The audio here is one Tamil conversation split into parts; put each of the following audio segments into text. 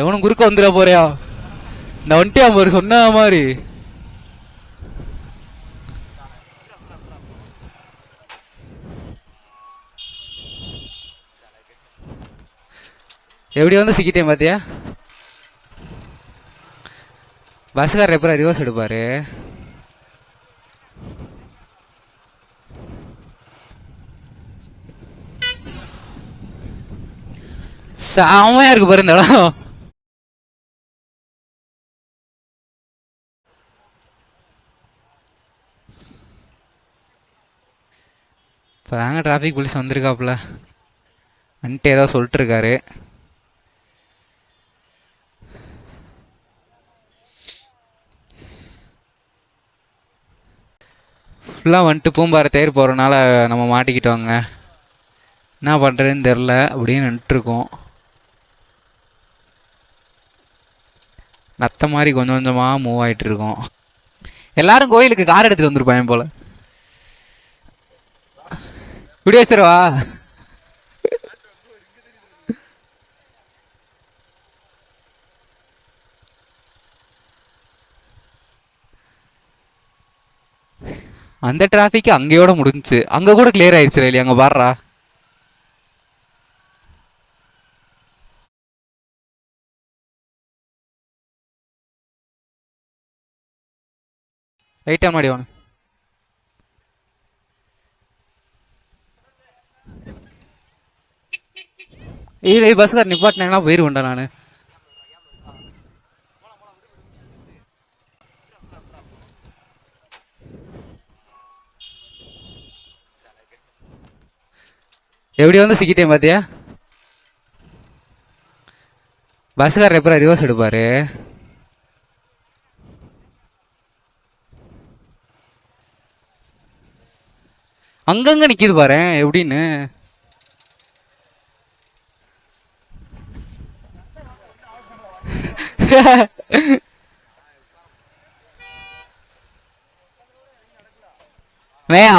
எவனும் குறுக்க வந்துட போறியா? இந்த வந்துட்டு அவர் சொன்ன மாதிரி எப்படி வந்து சிக்கிட்டேன் பாத்தியா? பஸ்காரர் எப்பறம் ரிவர்ஸ் எடுப்பாரு? செமையா இருக்கு பாரு இந்த இடம். இப்பதாங்க டிராபிக் போலீஸ் வந்திருக்காப்புல, வந்துட்டு ஏதோ சொல்லிட்டு இருக்காரு. ஃபுல்லாக வந்துட்டு பூம்பாறை தேர் போகிறனால நம்ம மாட்டிக்கிட்டோங்க. என்ன பண்ணுறதுன்னு தெரில, அப்படின்னு நின்றுட்டுருக்கோம். நத்த மாதிரி கொஞ்சம் கொஞ்சமாக மூவ் ஆகிட்டு இருக்கோம். எல்லாரும் கோயிலுக்கு கார் எடுத்துகிட்டு வந்துருப்பாங்க போல். குடியேசரவா அந்த டிராபிக் அங்கேயோட முடிஞ்சுச்சு. அங்க கூட கிளியர் ஆயிடுச்சு இல்லையா? அங்க பாடுறா ரைட்டா மாடி வாங்க. இல்லை பஸ்கார் நிப்பாட்டினா போயிருவேன்டா நான். எப்படி வந்து சிக்கிட்டேன் பாத்தியா? பஸ்காரர் எப்பறம் ரிவர்ஸ் எடுப்பாரு? அங்கங்க நிக்கிது பாரு எப்படின்னு.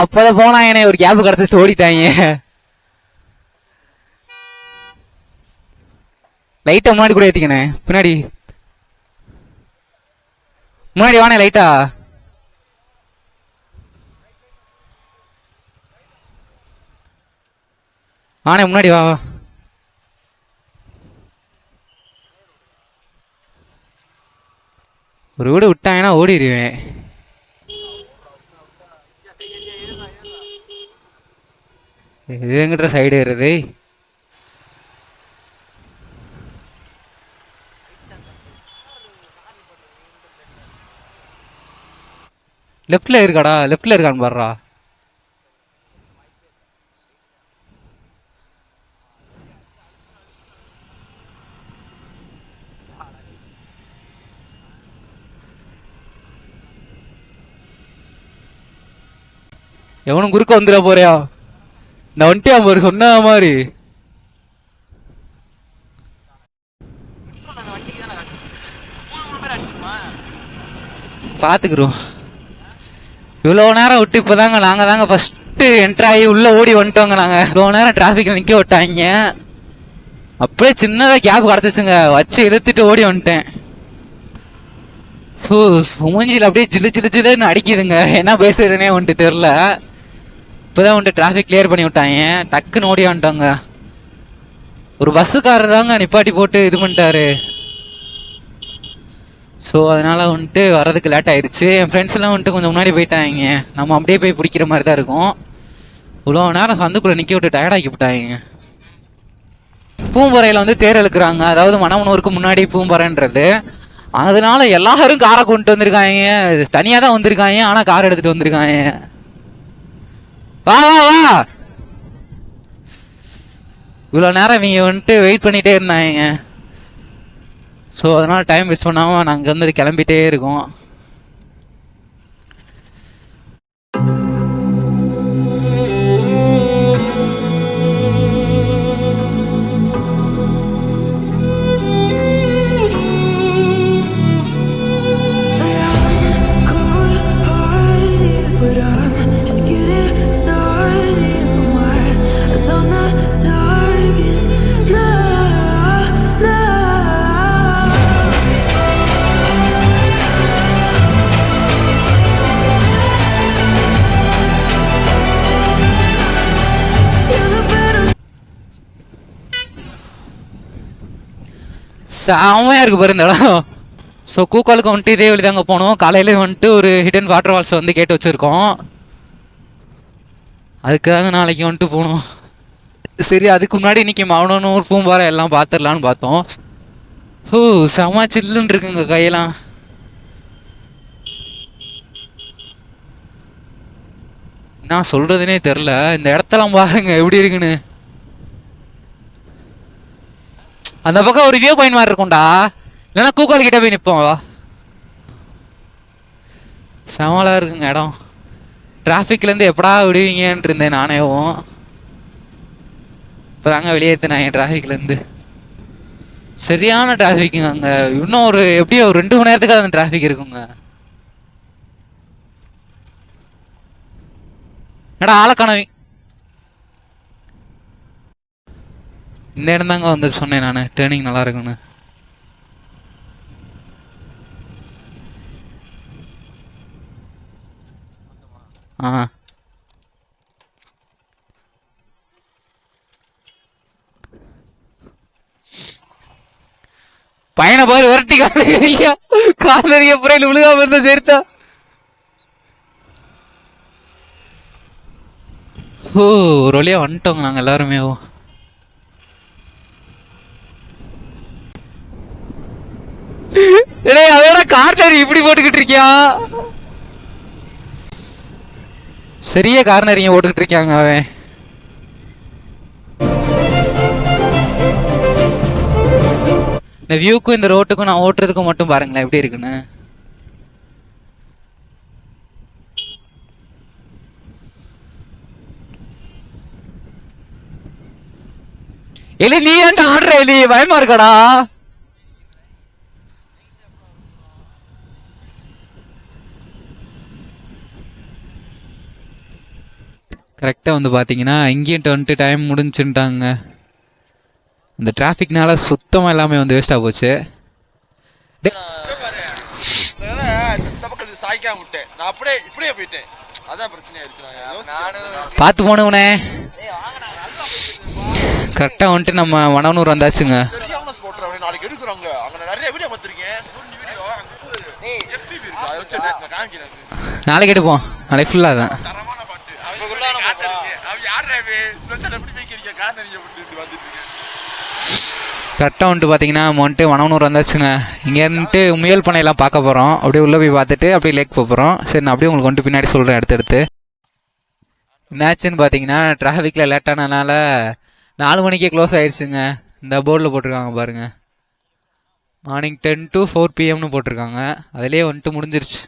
அப்பதான் போனா என்ன ஒரு கேப் கிடைச்சிட்டு ஓடிட்டாங்க. லைட்டா முன்னாடி கூட ஏத்திக்கணே, பின்னாடி முன்னாடி வானே லைட்டா. வானே முன்னாடி வா. ஒரு வீடு விட்டாங்கன்னா ஓடிடுவேன். இது எங்கிட்ட சைடு ஏறுது. லெஃப்ட்ல இருக்காடா, லெஃப்ட்ல இருக்கான்னு பாடுறா. எவனும் குறுக்க வந்துட போறியா? இந்த வந்துட்டு அவர் சொன்ன மாதிரி பாத்துக்கிறோம். இவ்வளவு நேரம் விட்டு இப்பதாங்க நாங்க தாங்க ஃபர்ஸ்ட் என்ட்ரு ஆகி உள்ள ஓடி வந்துட்டோங்க. நாங்க இவ்வளவு நேரம் டிராபிக்ல நிக்க விட்டாங்க. அப்படியே சின்னதா கேப் கிடைச்சிச்சுங்க, வச்சு இழுத்துட்டு ஓடி வந்துட்டேன். மூஞ்சில அப்படியே ஜில்லு ஜில்லு ஜில்லுன்னு அடிக்குதுங்க. என்ன பேசுறதுனே வந்துட்டு தெரியல. இப்பதான் வந்துட்டு டிராபிக் கிளியர் பண்ணி விட்டாங்க, டக்குன்னு ஓடி வந்துட்டாங்க. ஒரு பஸ்ஸுக்காரர் தாங்க நிப்பாட்டி போட்டு இது பண்ணிட்டாரு. ஸோ அதனால வந்துட்டு வர்றதுக்கு லேட் ஆயிடுச்சு. என் ஃப்ரெண்ட்ஸ் எல்லாம் வந்துட்டு கொஞ்சம் முன்னாடி போயிட்டாங்க. நம்ம அப்படியே போய் பிடிக்கிற மாதிரி தான் இருக்கும். இவ்வளோ நேரம் சந்துக்குள்ள நிக்க விட்டு டயர்டாக்கி விட்டாங்க. பூம்பறையில வந்து தேர் இழுக்கிறாங்க, அதாவது மணமனூருக்கு முன்னாடி பூம்பறைன்றது. அதனால எல்லாரும் காரை கொண்டு வந்திருக்காங்க. தனியா தான் வந்திருக்காங்க, ஆனா கார் எடுத்துட்டு வந்திருக்காங்க. வா வா வா. இவ்வளவு நேரம் இவங்க வந்துட்டு வெயிட் பண்ணிட்டே இருந்தாங்க. ஸோ அதனால டைம் வேஸ்ட் பண்ணாமல் நாங்கள் வந்து கிளம்பிட்டே இருக்கோம். செமையா இருக்கு பாரு இந்த இடம். ஸோ கூக்காலுக்கு வந்துட்டு இதே வழி தாங்க போனோம். காலையில வந்துட்டு ஒரு ஹிடன் வாட்டர் ஃபால்ஸ் வந்து கேட்டு வச்சிருக்கோம். அதுக்காக நாளைக்கு வந்துட்டு போகணும். சரி, அதுக்கு முன்னாடி இன்னைக்கு மௌனனூர் பூம்பாறை எல்லாம் பார்த்துடலான்னு பார்த்தோம். ஓ, செம சில்லுன்னு இருக்குங்க கையெல்லாம். நான் சொல்றதுனே தெரில. இந்த இடத்தெல்லாம் பாருங்க எப்படி இருக்குன்னு. அந்த பக்கம் ஒரு வியூ பாயிண்ட் மாதிரி இருக்கும்டா. இல்லைன்னா கூக்கால் கிட்ட போய் நிற்போம். செமலா இருக்குங்க இடம். டிராஃபிக்லேருந்து எப்படா விடுவீங்கன்னு இருந்தேன் நானேவும். இப்போ தாங்க வெளியேற்றினேன் என் டிராஃபிக்லேருந்து. சரியான டிராஃபிக்குங்க அங்கே. இன்னும் ஒரு எப்படியும் ஒரு 2 மணி நேரத்துக்கு அந்த டிராஃபிக் இருக்குங்க. என்னடா ஆளக்கானவி. இந்த இடம் தாங்க வந்து சொன்னேன் நான், டேர்னிங் நல்லா இருக்குன்னு. ஆ, பையனை பாரு விரட்டி காலறிய புறையில் விழுகாம இருந்த சேர்த்தா. ஓ, ஒரு வழியா வந்துட்டோங்க நாங்க எல்லாருமே. அதோட கார்னர் இப்படி போட்டுக்கிட்டு இருக்கியா? சரியா கார்னரிங்க போட்டுக்கிட்டு இருக்காங்க அவன். இந்த வியூக்கும் இந்த ரோட்டுக்கும் நான் ஓட்டுறதுக்கும் மட்டும் பாருங்களேன் எப்படி இருக்குன்னு. எலி நீ ஏன்டா ஆடுற? எலி பயமா இருக்கடா. கரெக்டாக வந்து பார்த்தீங்கன்னா இங்கேயும் 20 டைம் முடிஞ்சுட்டாங்க. இந்த டிராஃபிக்னால சுத்தமாக எல்லாமே வந்து வேஸ்ட்டாக போச்சு. பார்த்து போனவனே. கரெக்டாக வந்துட்டு நம்ம மணவனூர் வந்தாச்சுங்க. நாளைக்கு எடுப்போம். நாளைக்கு ஃபுல்லாக தான். கரெக்டாக வந்துட்டு பார்த்தீங்கன்னா நம்ம வந்துட்டு மணவனூர் வந்தாச்சுங்க. இங்கே இருந்துட்டு முயல் பண்ணையெல்லாம் பார்க்க போகிறோம். அப்படியே உள்ளே போய் பார்த்துட்டு அப்படியே லேக் போகிறோம். சரி, நான் அப்படியே உங்களுக்கு வந்துட்டு பின்னாடி சொல்கிறேன் அடுத்தடுத்து. என்னாச்சுன்னு பார்த்தீங்கன்னா டிராஃபிக்கில் லேட்டானனால 4 மணிக்கே க்ளோஸ் ஆயிடுச்சுங்க. இந்த போர்டில் போட்டிருக்காங்க பாருங்கள், மார்னிங் 10 to 4 PM போட்டிருக்காங்க. அதிலே வந்துட்டு முடிஞ்சிருச்சு.